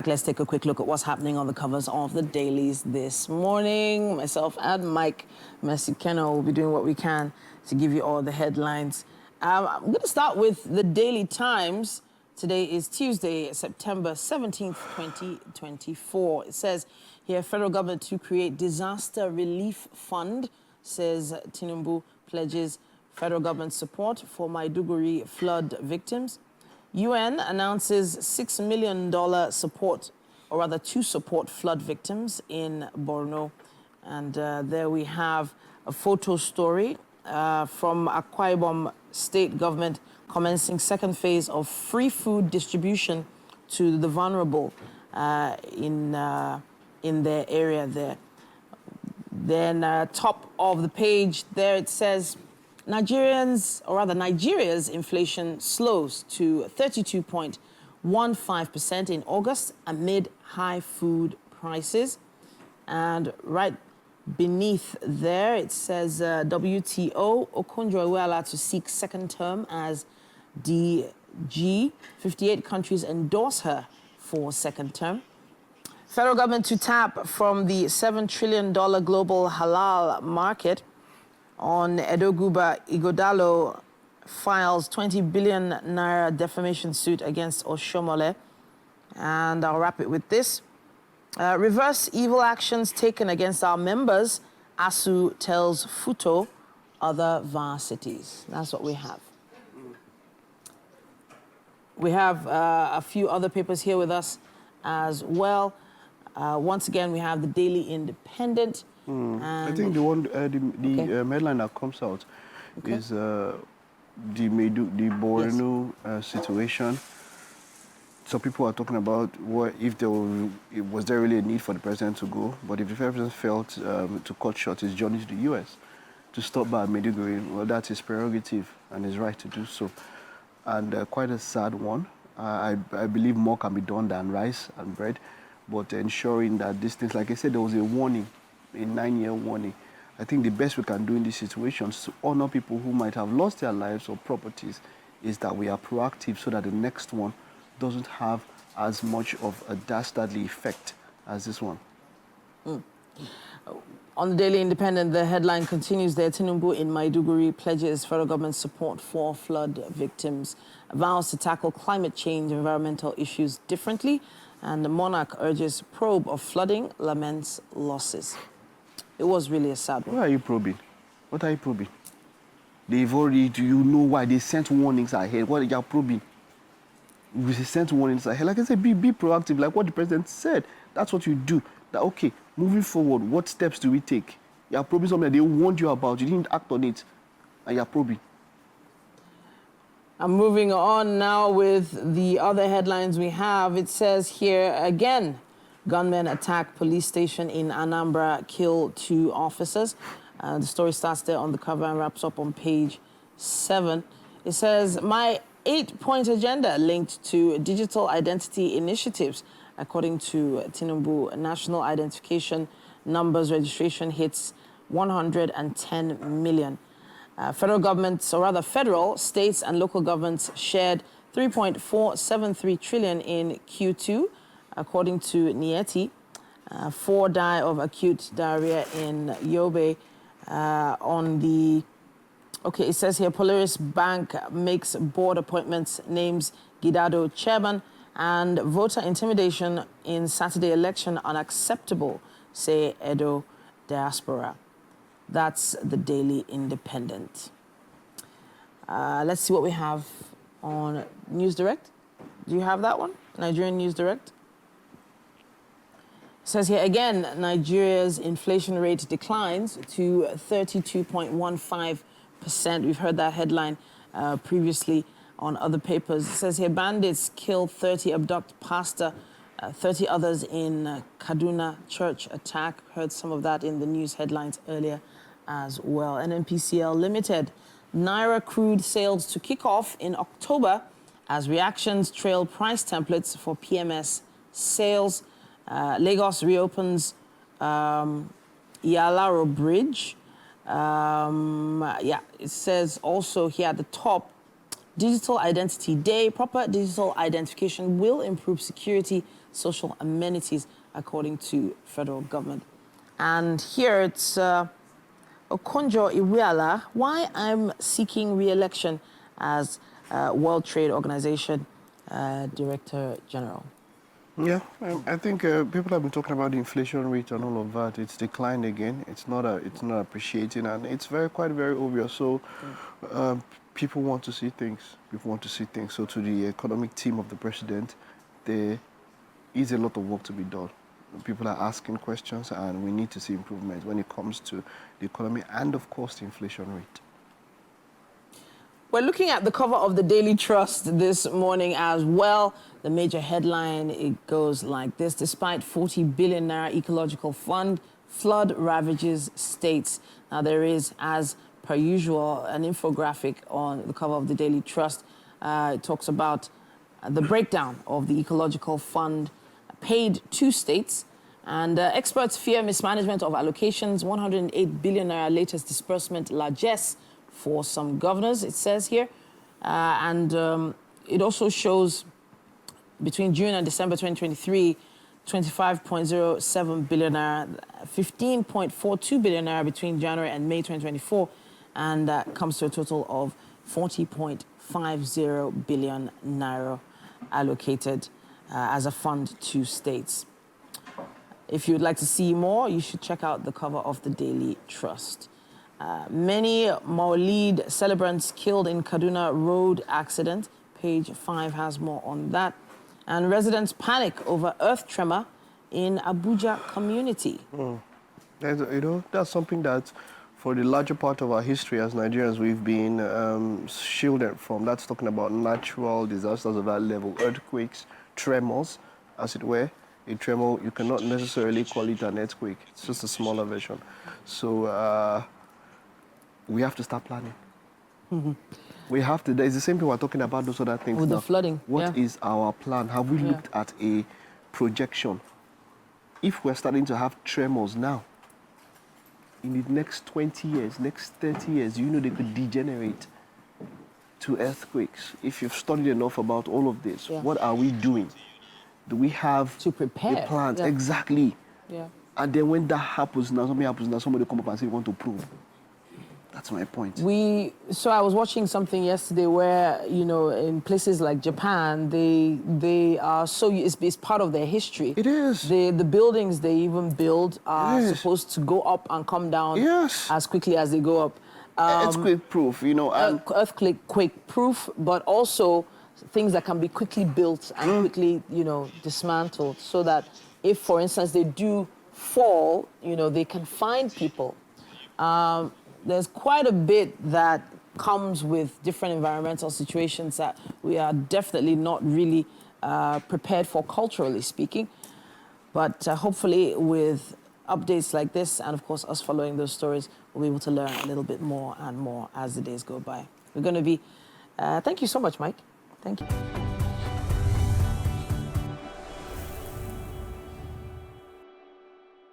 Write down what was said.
Let's take a quick look at what's happening on the covers of the dailies this morning. Myself and Mike Messikeno will be doing what we can to give you all the headlines. I'm going to start with the Daily Times. Today is Tuesday, September 17th, 2024. It says here, federal government to create disaster relief fund, says Tinubu pledges federal government support for Maiduguri flood victims. UN announces $6 million support, or rather to support flood victims in Borno. And there we have a photo story from Akwa Ibom state government commencing second phase of free food distribution to the vulnerable in their area there. Then top of the page there it says, Nigeria's inflation slows to 32.15% in August amid high food prices. And right beneath there, it says WTO, Okonjo-Iweala to seek second term as DG. 58 countries endorse her for second term. Federal government to tap from the $7 trillion global halal market. On Edoguba, Igodalo files 20 billion naira defamation suit against Oshomole. And I'll wrap it with this. Reverse evil actions taken against our members, ASU tells Futo other varsities. That's what we have. We have a few other papers here with us as well. Once again, we have the Daily Independent. I think the one, the headline that comes out is the Borno situation. Some people are talking about what if there was there really a need for the president to go, but if the president felt to cut short his journey to the U.S. to stop by Maiduguri, well, that's his prerogative and his right to do so. And quite a sad one. I believe more can be done than rice and bread, but ensuring that these things, like I said, there was a warning. A 9-year warning. I think the best we can do in these situations to honor people who might have lost their lives or properties is that we are proactive so that the next one doesn't have as much of a dastardly effect as this one. On the Daily Independent, the headline continues there. Tinubu in Maiduguri pledges federal government support for flood victims, vows to tackle climate change and environmental issues differently, and the monarch urges probe of flooding, laments losses. It was really a sad one. Why are you probing? What are you probing? They've already, do you know why they sent warnings ahead? What are you probing? They sent warnings ahead. Like I said, be proactive, like what the president said. That's what you do. That, okay, moving forward, what steps do we take? You're probing something that they warned you about. You didn't act on it, and you're probing. I'm moving on now with the other headlines we have. It says here again, gunmen attack police station in Anambra, kill 2 officers. The story starts there on the cover and wraps up on page 7. It says, my 8-point agenda linked to digital identity initiatives. According to Tinubu, national identification numbers registration hits 110 million. Federal governments, or rather federal, states and local governments shared 3.473 trillion in Q2, according to Nieti. 4 die of acute diarrhea in Yobe. It says here, Polaris Bank makes board appointments, names Gidado chairman, and voter intimidation in Saturday election unacceptable, say Edo diaspora. That's the Daily Independent. Let's see what we have on News Direct. Do you have that one? Nigerian News Direct. It says here again, Nigeria's inflation rate declines to 32.15%. We've heard that headline previously on other papers. It says here, bandits kill 30, abduct pastor, 30 others in Kaduna church attack. Heard some of that in the news headlines earlier as well. NNPCL Limited, Naira crude sales to kick off in October as reactions trail price templates for PMS sales. Lagos reopens Yalaro Bridge. It says also here at the top, Digital Identity Day. Proper digital identification will improve security, social amenities, according to federal government. And here it's Okonjo Iweala, why I'm seeking re-election as World Trade Organization Director General. Yeah, I think people have been talking about the inflation rate and all of that. It's declined again. It's not appreciating, and it's quite very obvious. So people want to see things. People want to see things. So to the economic team of the president, there is a lot of work to be done. People are asking questions, and we need to see improvement when it comes to the economy and, of course, the inflation rate. We're looking at the cover of the Daily Trust this morning as well. The major headline, it goes like this: despite 40 billion naira ecological fund, flood ravages states. Now there is, as per usual, an infographic on the cover of the Daily Trust. It talks about the breakdown of the ecological fund paid to states. And experts fear mismanagement of allocations. 108 billion naira latest disbursement largesse for some governors, it says here. It also shows between June and December 2023, 25.07 billion naira, 15.42 billion naira between January and May 2024, and that comes to a total of 40.50 billion naira allocated as a fund to states. If you'd like to see more, you should check out the cover of the Daily Trust. Many Maulid celebrants killed in Kaduna road accident. Page 5 has more on that. And residents panic over earth tremor in Abuja community. That's something that, for the larger part of our history as Nigerians, we've been shielded from. That's talking about natural disasters of that level, earthquakes, tremors, as it were. A tremor, you cannot necessarily call it an earthquake. It's just a smaller version. So we have to start planning. We have to. It's the same thing we're talking about those other things with now. The flooding. What is our plan? Have we looked at a projection? If we're starting to have tremors now, in the next 20 years, next 30 years, they could degenerate to earthquakes. If you've studied enough about all of this, what are we doing? Do we have to prepare a plan? Yeah. Exactly. Yeah. And then when that happens now, somebody come up and say, we want to prove. That's my point. So I was watching something yesterday where, in places like Japan, they are so, it's part of their history. It is. The buildings they even build are supposed to go up and come down as quickly as they go up. Earthquake proof, And earthquake proof, but also things that can be quickly built and quickly, dismantled, so that if, for instance, they do fall, they can find people. There's quite a bit that comes with different environmental situations that we are definitely not really prepared for, culturally speaking. But hopefully with updates like this, and of course us following those stories, we'll be able to learn a little bit more and more as the days go by. We're going to be... thank you so much, Mike. Thank you.